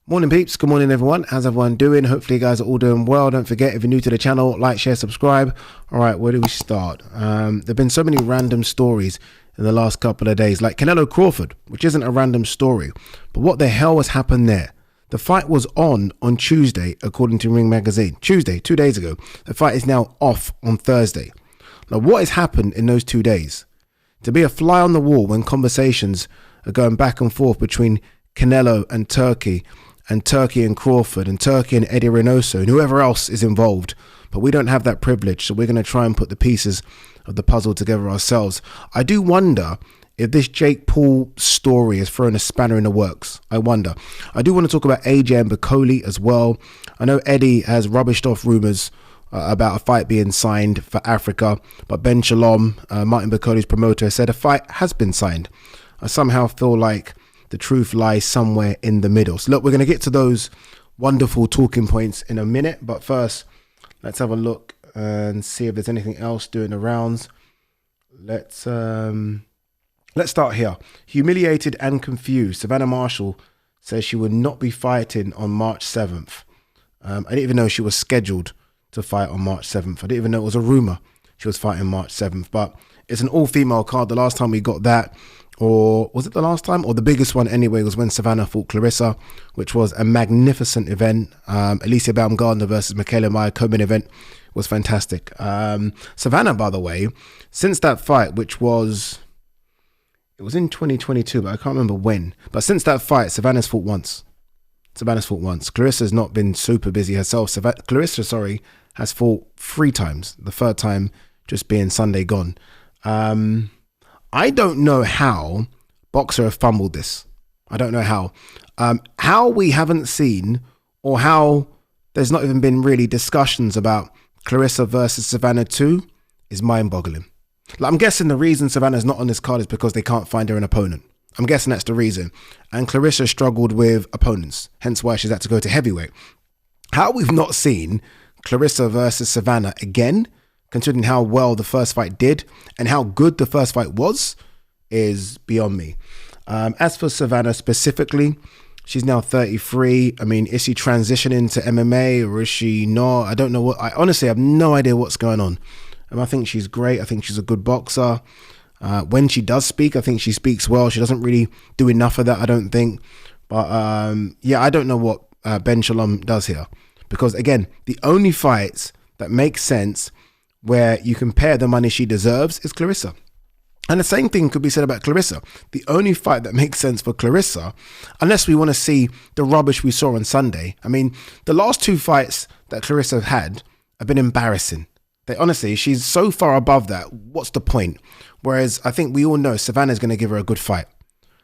Morning peeps, good morning everyone. How's everyone doing? Hopefully you guys are all doing well. Don't forget, if you're new to the channel, like, share, subscribe. All right, where do we start? There've been so many random stories in the last couple of days, like Canelo Crawford, which isn't a random story, but what the hell has happened there? The fight was on Tuesday, according to Ring Magazine. Tuesday, 2 days ago. The fight is now off on Thursday. Now, what has happened in those 2 days? To be a fly on the wall when conversations are going back and forth between Canelo and Turkey and Crawford, and Turkey and Eddie Reynoso, and whoever else is involved. But we don't have that privilege, so we're going to try and put the pieces of the puzzle together ourselves. I do wonder if this Jake Paul story has thrown a spanner in the works. I wonder. I do want to talk about AJ and Boli as well. I know Eddie has rubbished off rumours about a fight being signed for Africa, but Ben Shalom, Martin Boli's promoter, said a fight has been signed. I somehow feel like the truth lies somewhere in the middle. So look, we're going to get to those wonderful talking points in a minute. But first, let's have a look and see if there's anything else doing the rounds. Let's start here. Humiliated and confused. Savannah Marshall says she would not be fighting on March 7th. I didn't even know she was scheduled to fight on March 7th. I didn't even know it was a rumor she was fighting March 7th. But it's an all-female card. The last time we got that, or was it the last time? Or the biggest one anyway, was when Savannah fought Clarissa, which was a magnificent event. Alicia Baumgardner versus Michaela Meyer co-main event was fantastic. Savannah, by the way, since that fight, which was, it was in 2022, but I can't remember when. But since that fight, Savannah's fought once. Clarissa's not been super busy herself. Clarissa has fought 3 times. The third time just being Sunday gone. I don't know how Boxer have fumbled this. I don't know how. How we haven't seen, or how there's not even been really discussions about Clarissa versus Savannah 2 is mind-boggling. Like, I'm guessing the reason Savannah's not on this card is because they can't find her an opponent. I'm guessing that's the reason. And Clarissa struggled with opponents, hence why she's had to go to heavyweight. How we've not seen Clarissa versus Savannah again, considering how well the first fight did and how good the first fight was, is beyond me. As for Savannah specifically, she's now 33. I mean, is she transitioning to MMA or is she not? I don't know what. I honestly have no idea what's going on. I think she's great. I think she's a good boxer. When she does speak, I think she speaks well. She doesn't really do enough of that, I don't think. But yeah, I don't know what Ben Shalom does here. Because again, the only fights that make sense where you compare the money she deserves is Clarissa. And the same thing could be said about Clarissa. The only fight that makes sense for Clarissa, unless we want to see the rubbish we saw on Sunday. I mean, the last 2 fights that Clarissa had have been embarrassing. Honestly, she's so far above that. What's the point? Whereas I think we all know Savannah's going to give her a good fight.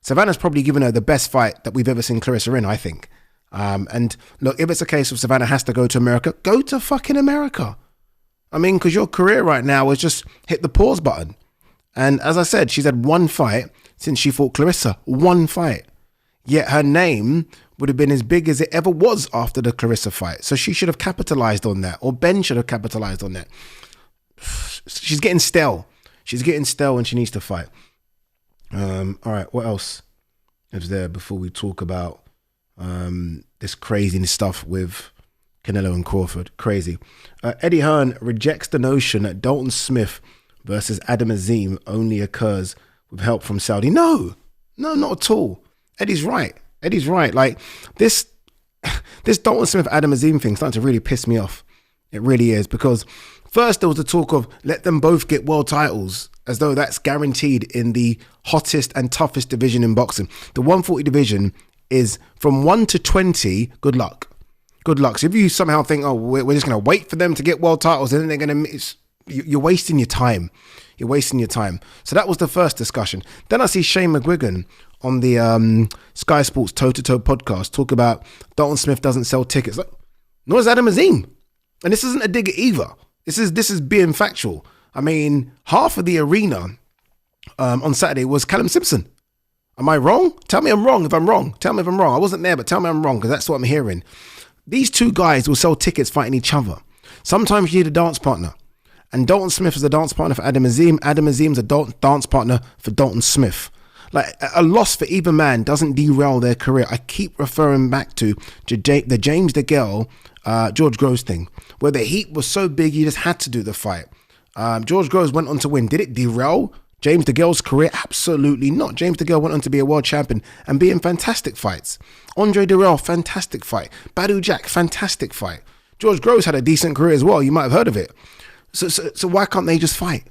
Savannah's probably given her the best fight that we've ever seen Clarissa in, I think. And look, if it's a case of Savannah has to go to America, go to fucking America. I mean, because your career right now is just hit the pause button. And as I said, she's had 1 fight since she fought Clarissa. 1 fight. Yet her name would have been as big as it ever was after the Clarissa fight. So she should have capitalized on that. Or Ben should have capitalized on that. She's getting stale. She's getting stale when she needs to fight. All right, what else is there before we talk about this craziness stuff with Canelo and Crawford? Crazy. Eddie Hearn rejects the notion that Dalton Smith versus Adam Azim only occurs with help from Saudi. No, not at all. Eddie's right. Like this Dalton Smith Adam Azim thing starting to really piss me off. It really is, because first there was the talk of let them both get world titles, as though that's guaranteed in the hottest and toughest division in boxing. The 140 division is from 1 to 20. Good luck. So if you somehow think, oh, we're just going to wait for them to get world titles and then they're going to, you're wasting your time. So that was the first discussion. Then I see Shane McGuigan on the Sky Sports Toe to Toe podcast talk about Dalton Smith doesn't sell tickets. Like, nor is Adam Azim. And this isn't a dig either. This is being factual. I mean, half of the arena on Saturday was Callum Simpson. Am I wrong? Tell me I'm wrong if I'm wrong. Tell me if I'm wrong. I wasn't there, but tell me I'm wrong, because that's what I'm hearing. These 2 guys will sell tickets fighting each other. Sometimes you need a dance partner. And Dalton Smith is a dance partner for Adam Azim. Adam Azim's a dance partner for Dalton Smith. Like a loss for either man doesn't derail their career. I keep referring back to the James DeGale, George Groves thing, where the heat was so big you just had to do the fight. George Groves went on to win. Did it derail James DeGale's career? Absolutely not. James DeGale went on to be a world champion and be in fantastic fights. Andre Durrell, fantastic fight. Badu Jack, fantastic fight. George Groves had a decent career as well. You might have heard of it. So why can't they just fight?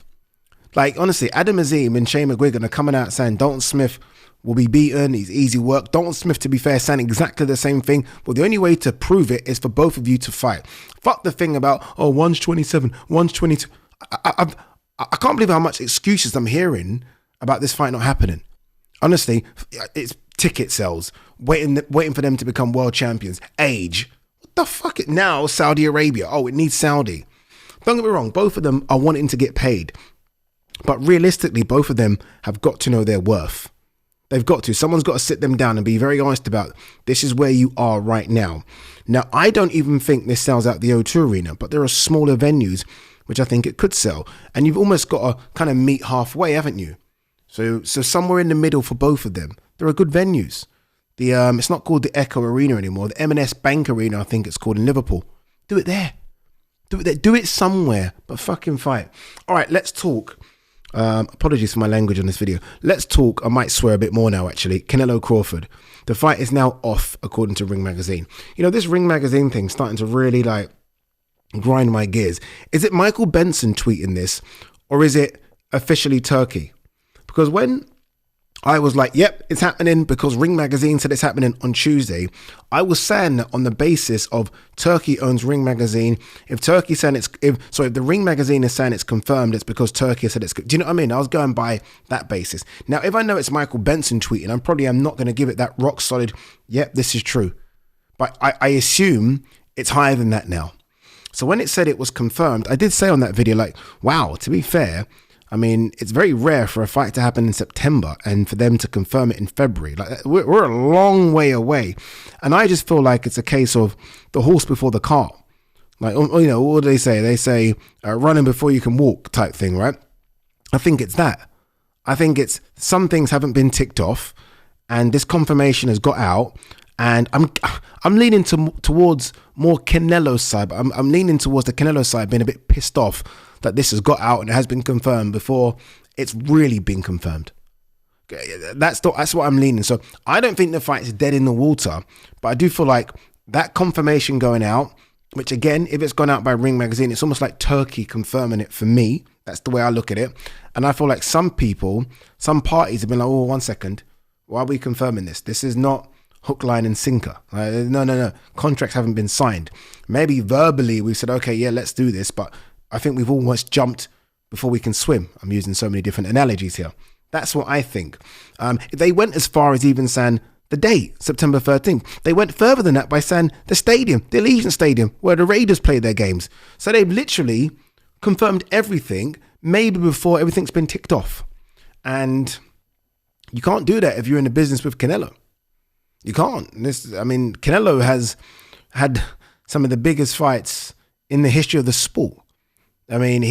Like, honestly, Adam Azim and Shane McGuigan are coming out saying Dalton Smith will be beaten. He's easy work. Dalton Smith, to be fair, saying exactly the same thing. But the only way to prove it is for both of you to fight. Fuck the thing about, one's 27, one's 22. I can't believe how much excuses I'm hearing about this fight not happening. Honestly, it's ticket sales, waiting for them to become world champions. Age. What the fuck? Now Saudi Arabia. Oh, it needs Saudi. Don't get me wrong. Both of them are wanting to get paid. But realistically, both of them have got to know their worth. They've got to. Someone's got to sit them down and be very honest about, this is where you are right now. Now, I don't even think this sells out the O2 Arena, but there are smaller venues which I think it could sell. And you've almost got to kind of meet halfway, haven't you? So somewhere in the middle for both of them. There are good venues. It's not called the Echo Arena anymore. The M&S Bank Arena, I think it's called, in Liverpool. Do it there. Do it there. Do it somewhere, but fucking fight. All right, let's talk. Apologies for my language on this video. Let's talk, I might swear a bit more now actually, Canelo Crawford. The fight is now off according to Ring Magazine. You know, this Ring Magazine thing's starting to really like grind my gears. Is it Michael Benson tweeting this, or is it officially Turkey? Because when I was like, yep, it's happening because Ring Magazine said it's happening on Tuesday, I was saying that on the basis of Turkey owns Ring Magazine. If Turkey saying if the Ring Magazine is saying it's confirmed, it's because Turkey said it's. Do you know what I mean? I was going by that basis. Now, if I know it's Michael Benson tweeting, I'm not going to give it that rock solid, yep, this is true. But I assume it's higher than that now. So when it said it was confirmed, I did say on that video, like, wow, to be fair, I mean, it's very rare for a fight to happen in September and for them to confirm it in February. Like, we're a long way away. And I just feel like it's a case of the horse before the cart. Like, you know, what do they say? They say running before you can walk type thing, right? I think it's that. I think it's some things haven't been ticked off and this confirmation has got out. And I'm leaning towards more Canelo's side. But I'm leaning towards the Canelo side, being a bit pissed off that this has got out and it has been confirmed before it's really been confirmed. That's what I'm leaning. So I don't think the fight is dead in the water, but I do feel like that confirmation going out, which again, if it's gone out by Ring Magazine, it's almost like Turkey confirming it for me. That's the way I look at it. And I feel like some parties have been like, oh, 1 second, why are we confirming this? This is not hook, line and sinker. No. Contracts haven't been signed. Maybe verbally we said, okay, yeah, let's do this. But I think we've almost jumped before we can swim. I'm using so many different analogies here. That's what I think. They went as far as even saying the date, September 13th. They went further than that by saying the stadium, the Allegiant Stadium, where the Raiders play their games. So they've literally confirmed everything, maybe before everything's been ticked off. And you can't do that if you're in a business with Canelo. You can't. Canelo has had some of the biggest fights in the history of the sport. I mean, do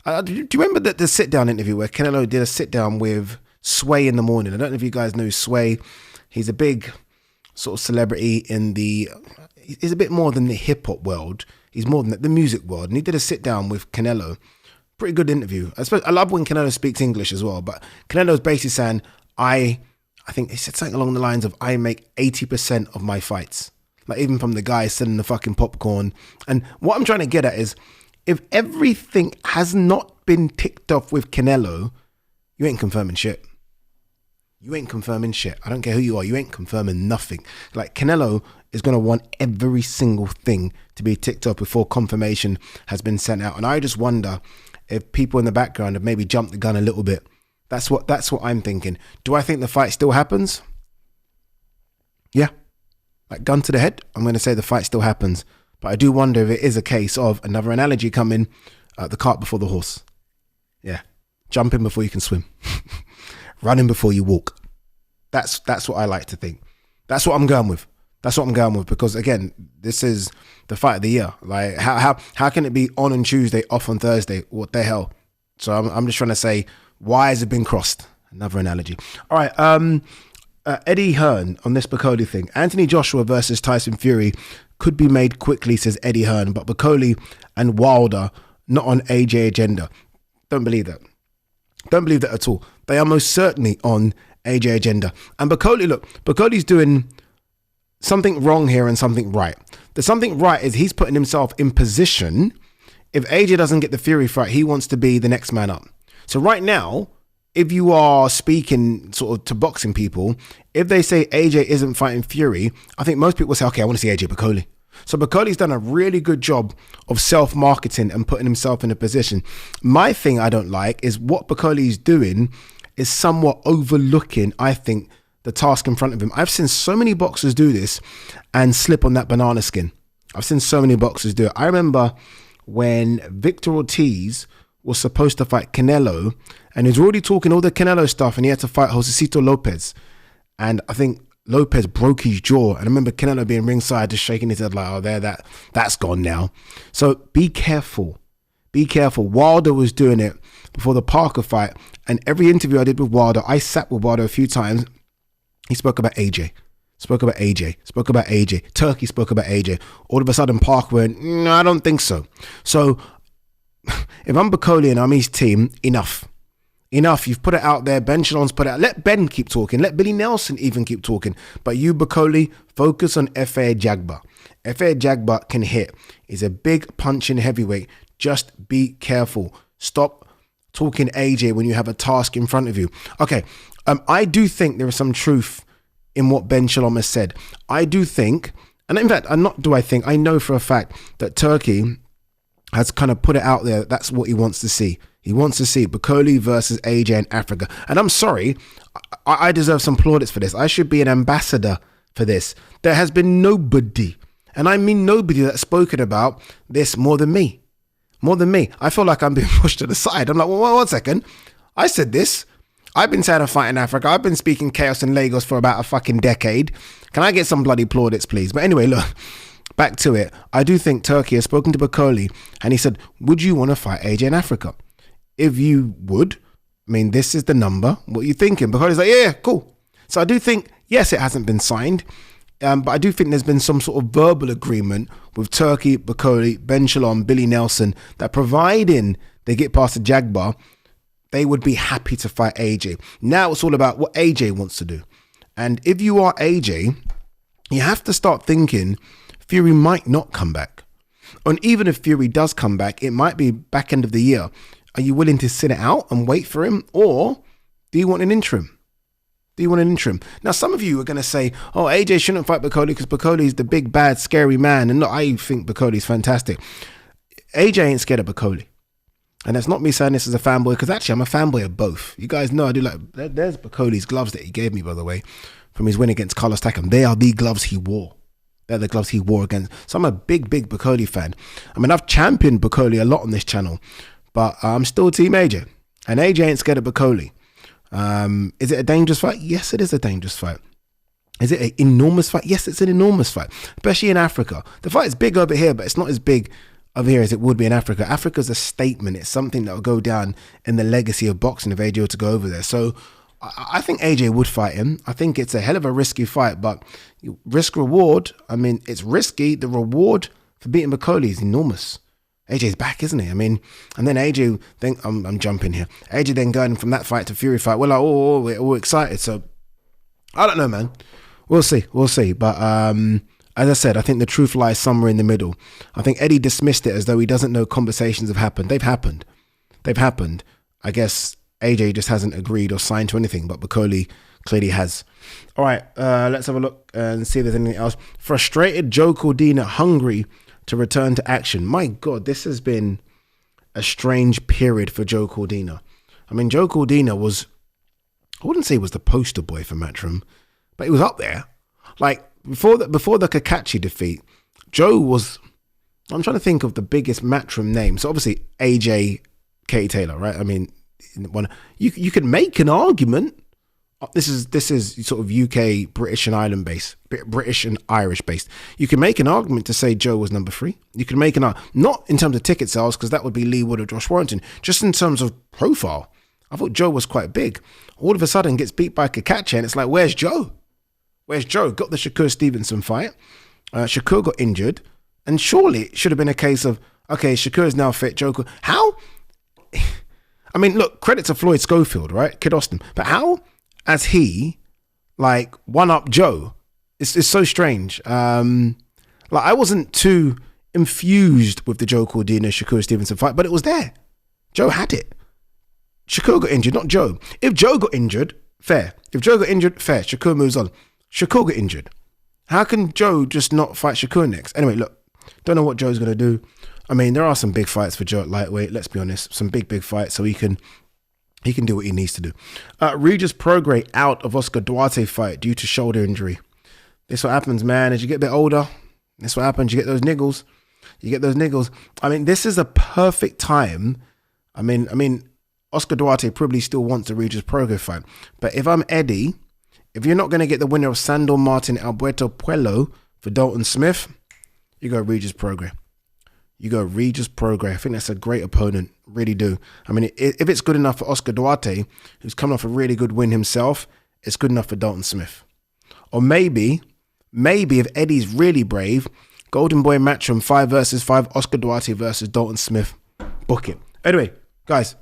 you remember the sit-down interview where Canelo did a sit-down with Sway in the morning? I don't know if you guys know Sway. He's a big sort of celebrity he's a bit more than the hip-hop world. He's more than the music world. And he did a sit-down with Canelo. Pretty good interview. I love when Canelo speaks English as well. But Canelo's basically saying, I think he said something along the lines of, I make 80% of my fights. Like even from the guy selling the fucking popcorn. And what I'm trying to get at is, if everything has not been ticked off with Canelo, you ain't confirming shit. You ain't confirming shit. I don't care who you are. You ain't confirming nothing. Like Canelo is going to want every single thing to be ticked off before confirmation has been sent out. And I just wonder if people in the background have maybe jumped the gun a little bit. That's what I'm thinking. Do I think the fight still happens? Yeah. Like gun to the head, I'm going to say the fight still happens. But I do wonder if it is a case of, another analogy coming, the cart before the horse. Yeah. Jumping before you can swim. Running before you walk. That's what I like to think. That's what I'm going with. Because again, this is the fight of the year. Like how can it be on Tuesday, off on Thursday? What the hell? So I'm just trying to say, wires have been crossed. Another analogy. All right. Eddie Hearn on this Boli thing. Anthony Joshua versus Tyson Fury could be made quickly, says Eddie Hearn, but Boli and Wilder not on AJ agenda. Don't believe that. Don't believe that at all. They are most certainly on AJ agenda. And Boli's doing something wrong here and something right. The something right is he's putting himself in position. If AJ doesn't get the Fury fight, he wants to be the next man up. So right now, if you are speaking sort of to boxing people, if they say AJ isn't fighting Fury, I think most people say, okay, I want to see AJ Boli. So Boli's done a really good job of self-marketing and putting himself in a position. My thing I don't like is what Boli's doing is somewhat overlooking, I think, the task in front of him. I've seen so many boxers do this and slip on that banana skin. I've seen so many boxers do it. I remember when Victor Ortiz was supposed to fight Canelo, and he was already talking all the Canelo stuff, and he had to fight Josecito Lopez. And I think Lopez broke his jaw. And I remember Canelo being ringside, just shaking his head like, oh, that's gone now. So be careful. Be careful. Wilder was doing it before the Parker fight. And every interview I did with Wilder, I sat with Wilder a few times. He spoke about AJ. Spoke about AJ. Turkey spoke about AJ. All of a sudden, Parker went, no, I don't think so. So if I'm Boli and I'm his team, enough. You've put it out there. Ben Shalom's put it out. Let Ben keep talking. Let Billy Nelson even keep talking. But you, Boli, focus on F.A. Jagba. F.A. Jagba can hit. He's a big punching heavyweight. Just be careful. Stop talking AJ when you have a task in front of you. Okay, I do think there is some truth in what Ben Shalom has said. I do think, and in fact, I know for a fact that Turkey has kind of put it out there. That's what he wants to see. He wants to see Boli versus AJ in Africa. And I'm sorry, I deserve some plaudits for this. I should be an ambassador for this. There has been nobody, and I mean nobody, that's spoken about this more than me. I feel like I'm being pushed to the side. I'm like, well, 1 second. I said this. I've been saying a fight in Africa. I've been speaking chaos in Lagos for about a fucking decade. Can I get some bloody plaudits, please? But anyway, look. Back to it. I do think Turkey has spoken to Boli and he said, would you want to fight AJ in Africa? If you would, I mean, this is the number. What are you thinking? Boli's like, yeah, cool. So I do think, yes, it hasn't been signed. But I do think there's been some sort of verbal agreement with Turkey, Boli, Ben Shalom, Billy Nelson, that providing they get past the Jagba, they would be happy to fight AJ. Now it's all about what AJ wants to do. And if you are AJ, you have to start thinking Fury might not come back. And even if Fury does come back, it might be back end of the year. Are you willing to sit it out and wait for him? Or do you want an interim? Now, some of you are going to say, oh, AJ shouldn't fight Boli because Boli is the big, bad, scary man. And look, I think Boli is fantastic. AJ ain't scared of Boli. And that's not me saying this as a fanboy, because actually I'm a fanboy of both. You guys know I do like, there's Boli's gloves that he gave me, by the way, from his win against Carlos Takam. They are the gloves he wore. They're the gloves he wore against. So I'm a big Boli fan. I mean, I've championed Boli a lot on this channel, but I'm still Team AJ. And AJ ain't scared of Boli. Is it a dangerous fight? Yes, it is a dangerous fight. Is it an enormous fight? Yes, it's an enormous fight, especially in Africa. The fight is big over here, but it's not as big over here as it would be in Africa. Africa's a statement. It's something that will go down in the legacy of boxing if AJ were to go over there. So I think AJ would fight him. I think it's a hell of a risky fight, but risk reward, I mean, it's risky. The reward for beating Boli is enormous. AJ's back, isn't he? I mean, and then AJ, then I'm jumping here. AJ then going from that fight to Fury fight. We're like, we're all excited. So I don't know, man. We'll see. But as I said, I think the truth lies somewhere in the middle. I think Eddie dismissed it as though he doesn't know conversations have happened. They've happened. I guess AJ just hasn't agreed or signed to anything, but Boli clearly has. All right, let's have a look and see if there's anything else. Frustrated Joe Cordina, hungry to return to action. My God, this has been a strange period for Joe Cordina. I mean, Joe Cordina was, I wouldn't say he was the poster boy for Matchroom, but he was up there. Like, before the Kakachi defeat, Joe was, I'm trying to think of the biggest Matchroom name. So obviously AJ, Katie Taylor, right? I mean, you could make an argument. This is sort of UK, British and Ireland based, British and Irish based. You can make an argument to say Joe was number 3. You can make an argument, not in terms of ticket sales, because that would be Lee Wood or Josh Warrington, just in terms of profile. I thought Joe was quite big. All of a sudden gets beat by Kakache, and it's like, where's Joe? Where's Joe? Got the Shakur Stevenson fight. Shakur got injured. And surely it should have been a case of, okay, Shakur is now fit. Joe, how? I mean, look, credit to Floyd Schofield, right? Kid Austin. But how has he, like, one-up Joe? It's so strange. Like, I wasn't too infused with the Joe Cordina Shakur Stevenson fight, but it was there. Joe had it. Shakur got injured, not Joe. If Joe got injured, fair. If Joe got injured, fair. Shakur moves on. Shakur got injured. How can Joe just not fight Shakur next? Anyway, look, don't know what Joe's going to do. I mean, there are some big fights for Joe at lightweight, let's be honest. Some big fights, so he can do what he needs to do. Regis Prograis out of Oscar Duarte fight due to shoulder injury. This is what happens, man. As you get a bit older, this is what happens. You get those niggles. I mean, this is a perfect time. I mean, Oscar Duarte probably still wants a Regis Prograis fight. But if I'm Eddie, if you're not going to get the winner of Sandor Martin Alberto Puello for Dalton Smith, you go Regis Prograis. I think that's a great opponent. Really do. I mean, if it's good enough for Oscar Duarte, who's coming off a really good win himself, it's good enough for Dalton Smith. Or maybe if Eddie's really brave, Golden Boy Matchroom 5 versus 5, Oscar Duarte versus Dalton Smith. Book it. Anyway, guys,